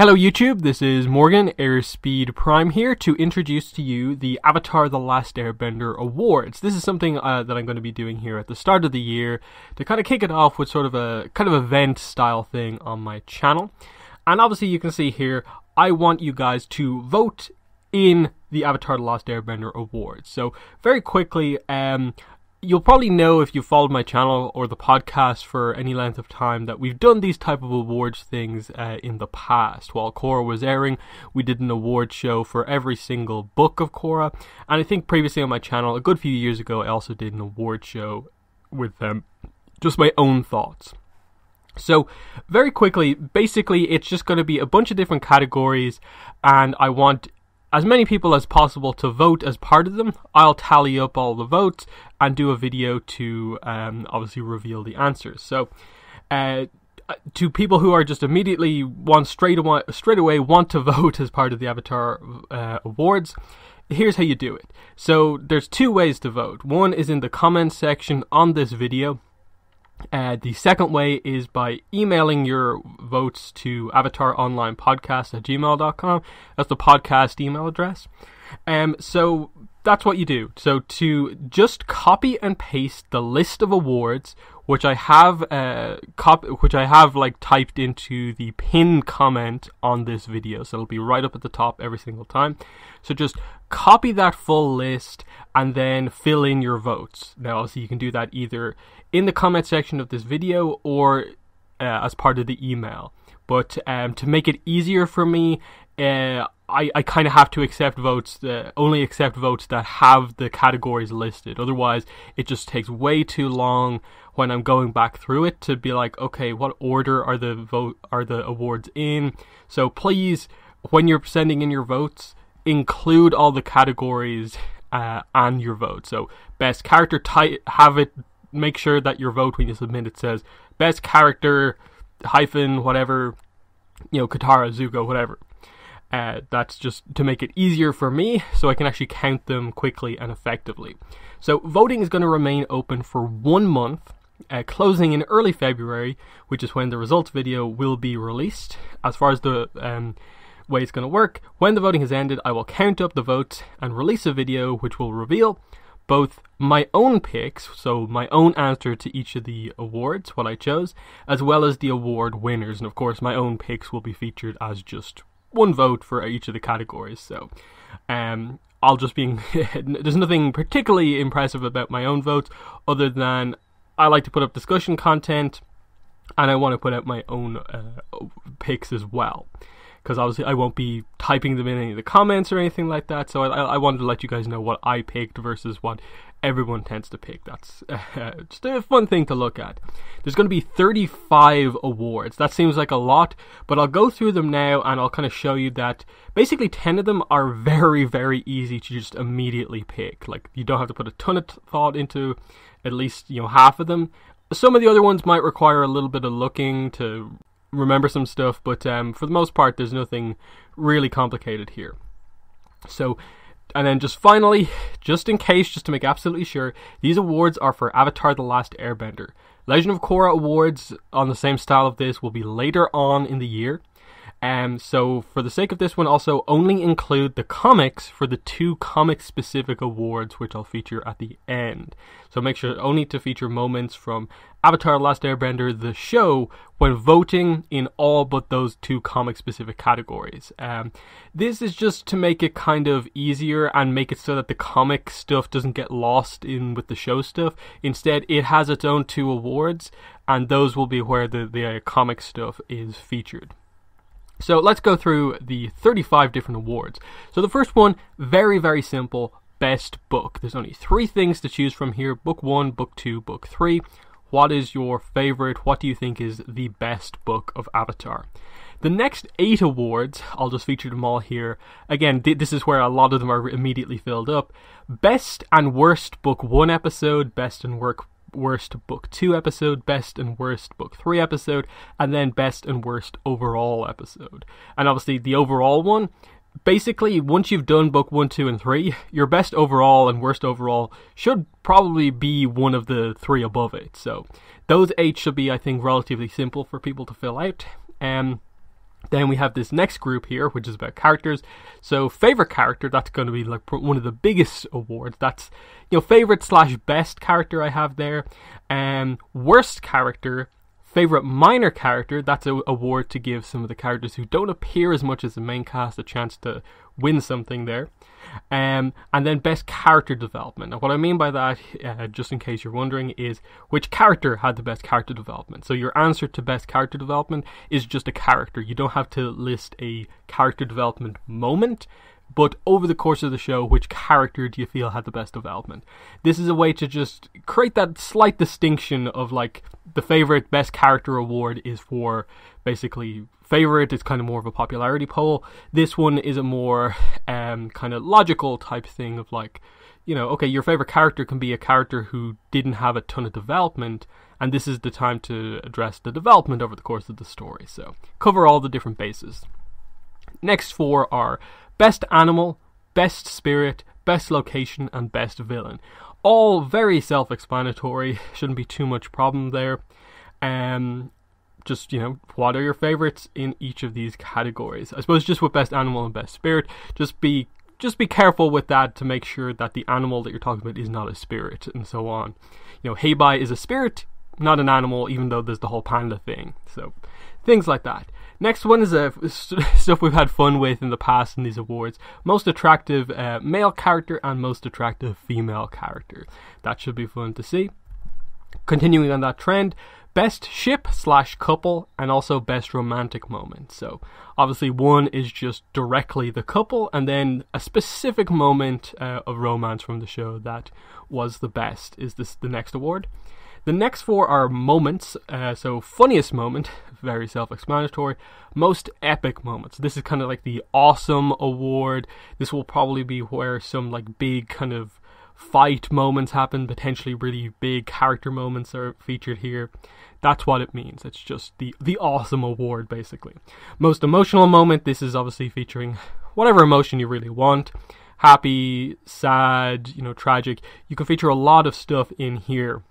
Hello YouTube, this is Morgan, Airspeed Prime here to introduce to you the Avatar The Last Airbender Awards. This is something that I'm going to be doing here at the start of the year to kind of kick it off with sort of a kind of event style thing on my channel. And obviously you can see here, I want you guys to vote in the Avatar The Last Airbender Awards. So very quickly, you'll probably know if you followed my channel or the podcast for any length of time that we've done these type of awards things in the past. While Korra was airing, we did an award show for every single book of Korra, and I think previously on my channel, a good few years ago, I also did an award show with them, just my own thoughts. So, very quickly, basically it's just going to be a bunch of different categories, and I want as many people as possible to vote as part of them. I'll tally up all the votes and do a video to obviously reveal the answers. So, to people who are just immediately straight away want to vote as part of the Avatar Awards, here's how you do it. So, there's two ways to vote. One is in the comments section on this video. The second way is by emailing your votes to avataronlinepodcast@gmail.com. That's the podcast email address. So that's what you do. So to just copy and paste the list of awards, which I have like typed into the pinned comment on this video, so it'll be right up at the top every single time. So just copy that full list and then fill in your votes. Now, obviously, you can do that either in the comment section of this video or as part of the email. But to make it easier for me, I kind of have to accept votes, only accept votes that have the categories listed. Otherwise, it just takes way too long when I'm going back through it to be like, okay, what order are the awards in? So please, when you're sending in your votes, include all the categories and your vote. So best character make sure that your vote when you submit it says best character hyphen whatever, Katara, Zuko, whatever. That's just to make it easier for me so I can actually count them quickly and effectively. So voting is going to remain open for 1 month, closing in early February, which is when the results video will be released. As far as the way it's going to work, when the voting has ended, I will count up the votes and release a video which will reveal both my own picks, so my own answer to each of the awards, what I chose, as well as the award winners. And of course, my own picks will be featured as just one vote for each of the categories. So I'll just be there's nothing particularly impressive about my own votes other than I like to put up discussion content and I want to put out my own picks as well, because obviously I won't be typing them in any of the comments or anything like that. So I wanted to let you guys know what I picked versus what everyone tends to pick. That's just a fun thing to look at. There's going to be 35 awards. That seems like a lot, but I'll go through them now and I'll kind of show you that basically 10 of them are very, very easy to just immediately pick. Like, you don't have to put a ton of thought into at least, half of them. Some of the other ones might require a little bit of looking to remember some stuff, but for the most part, there's nothing really complicated here. So, and then just finally, just in case, just to make absolutely sure, these awards are for Avatar The Last Airbender. Legend of Korra awards on the same style of this will be later on in the year. So for the sake of this one, also only include the comics for the 2 comic-specific awards, which I'll feature at the end. So make sure only to feature moments from Avatar The Last Airbender, the show, when voting in all but those 2 comic-specific categories. This is just to make it kind of easier and make it so that the comic stuff doesn't get lost in with the show stuff. Instead, it has its own 2 awards, and those will be where the comic stuff is featured. So let's go through the 35 different awards. So the first one, very, very simple, best book. There's only 3 things to choose from here: book 1, book 2, book 3. What is your favorite? What do you think is the best book of Avatar? The next 8 awards, I'll just feature them all here. Again, this is where a lot of them are immediately filled up. Best and worst book 1 episode, best and worst book 2 episode, best and worst book 3 episode, and then best and worst overall episode. And obviously the overall one, basically once you've done book 1, 2, and 3, your best overall and worst overall should probably be one of the 3 above it. So those 8 should be, I think, relatively simple for people to fill out. Then we have this next group here, which is about characters. So favorite character, that's going to be like one of the biggest awards. That's, favorite / best character I have there. Worst character, favorite minor character, that's an award to give some of the characters who don't appear as much as the main cast a chance to win something there. And then best character development. And what I mean by that, just in case you're wondering, is which character had the best character development. So your answer to best character development is just a character. You don't have to list a character development moment, but over the course of the show, which character do you feel had the best development? This is a way to just create that slight distinction of like the favorite best character award is for basically favorite. It's kind of more of a popularity poll. This one is a more kind of logical type thing of like, okay, your favorite character can be a character who didn't have a ton of development, and this is the time to address the development over the course of the story. So cover all the different bases. Next 4 are best animal, best spirit, best location, and best villain. All very self-explanatory. Shouldn't be too much problem there. Just, what are your favorites in each of these categories? I suppose just with best animal and best spirit, just be careful with that to make sure that the animal that you're talking about is not a spirit and so on. Heibai is a spirit, not an animal, even though there's the whole panda thing. So things like that. Next one is stuff we've had fun with in the past in these awards. Most attractive male character and most attractive female character. That should be fun to see. Continuing on that trend, best ship / couple and also best romantic moment. So obviously one is just directly the couple, and then a specific moment of romance from the show that was the best is the next award. The next 4 are moments. So funniest moment, very self-explanatory. Most epic moments. This is kind of like the awesome award. This will probably be where some like big kind of fight moments happen, potentially really big character moments are featured here. That's what it means. It's just the awesome award, basically. Most emotional moment, this is obviously featuring whatever emotion you really want. Happy, sad, tragic. You can feature a lot of stuff in here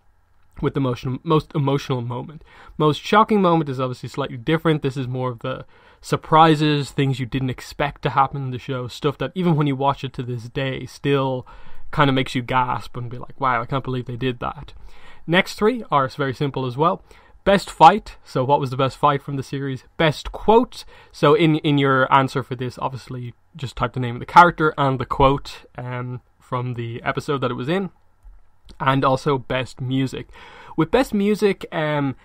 with the most emotional moment. Most shocking moment is obviously slightly different. This is more of the surprises, things you didn't expect to happen in the show, stuff that even when you watch it to this day still kind of makes you gasp and be like, wow, I can't believe they did that. Next 3 are very simple as well. Best fight, so what was the best fight from the series? Best quote, so in your answer for this, obviously just type the name of the character and the quote from the episode that it was in. And also best music. With best music, even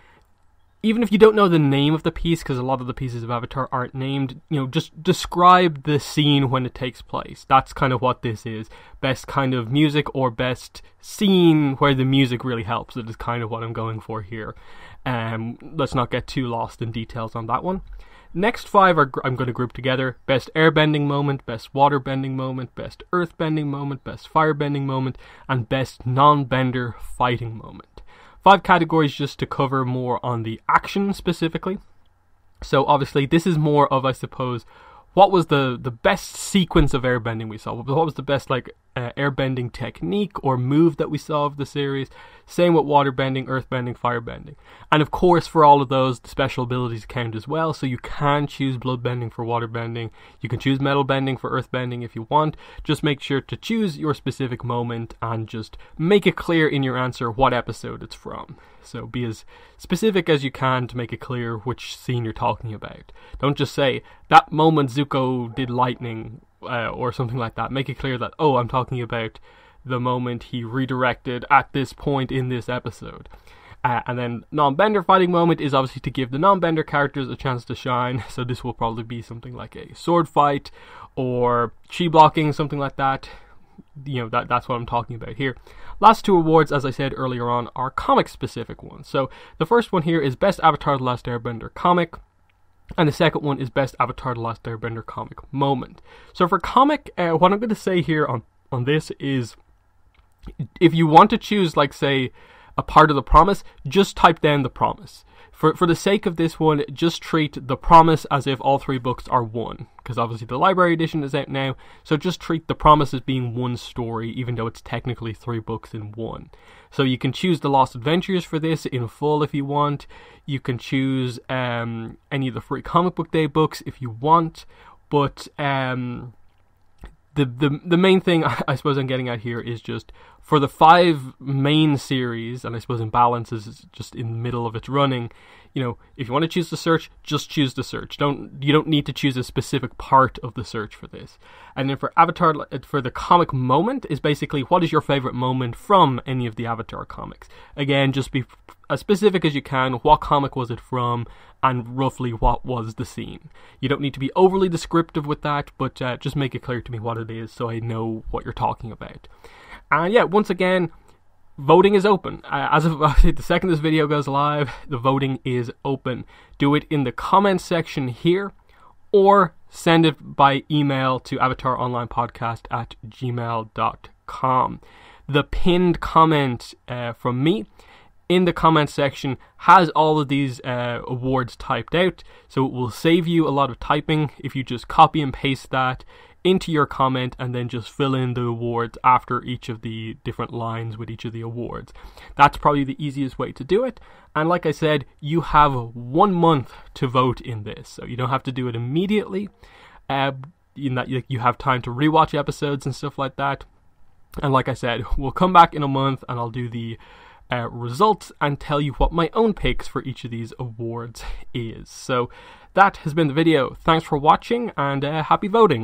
if you don't know the name of the piece, because a lot of the pieces of Avatar aren't named, just describe the scene when it takes place. That's kind of what this is. Best kind of music or best scene where the music really helps. That is kind of what I'm going for here. Let's not get too lost in details on that one. Next 5 I'm going to group together. Best airbending moment, best waterbending moment, best earthbending moment, best firebending moment, and best non-bender fighting moment. 5 categories just to cover more on the action specifically. So obviously this is more of, I suppose, what was the best sequence of airbending we saw? What was the best airbending technique or move that we saw of the series? Same with waterbending, earthbending, firebending. And of course for all of those, the special abilities count as well. So you can choose bloodbending for waterbending. You can choose metal bending for earthbending if you want. Just make sure to choose your specific moment and just make it clear in your answer what episode it's from. So be as specific as you can to make it clear which scene you're talking about. Don't just say, that moment Zuko did lightning, or something like that. Make it clear that, oh, I'm talking about the moment he redirected at this point in this episode. And then non-bender fighting moment is obviously to give the non-bender characters a chance to shine. So this will probably be something like a sword fight or chi blocking, something like that. That's what I'm talking about here. Last 2 awards, as I said earlier on, are comic specific ones. So the first one here is Best Avatar The Last Airbender comic, and the second one is Best Avatar The Last Airbender comic moment. So for comic, what I'm going to say here on this is, if you want to choose, like, say, a part of the promise, just type down the promise. For the sake of this one, just treat the promise as if all 3 books are one, because obviously the library edition is out now, so just treat the promise as being one story, even though it's technically 3 books in one. So you can choose the Lost Adventures for this in full if you want. You can choose any of the free comic book day books if you want, but the main thing I suppose I'm getting at here is just for the 5 main series, and I suppose Imbalance is just in the middle of its running, you know, if you want to choose the search, just choose the search. You don't need to choose a specific part of the search for this. And then for Avatar, for the comic moment, is basically what is your favorite moment from any of the Avatar comics. Again, just be as specific as you can. What comic was it from, and roughly what was the scene. You don't need to be overly descriptive with that, but just make it clear to me what it is so I know what you're talking about. And yeah, once again, voting is open. As of the second this video goes live, the voting is open. Do it in the comments section here, or send it by email to avataronlinepodcast@gmail.com. The pinned comment from me in the comments section has all of these awards typed out, so it will save you a lot of typing if you just copy and paste that into your comment and then just fill in the awards after each of the different lines with each of the awards. That's probably the easiest way to do it, and like I said, you have 1 month to vote in this, so you don't have to do it immediately, in that you have time to rewatch episodes and stuff like that. And like I said, we'll come back in a month and I'll do the results and tell you what my own picks for each of these awards is. So that has been the video. Thanks for watching, and happy voting.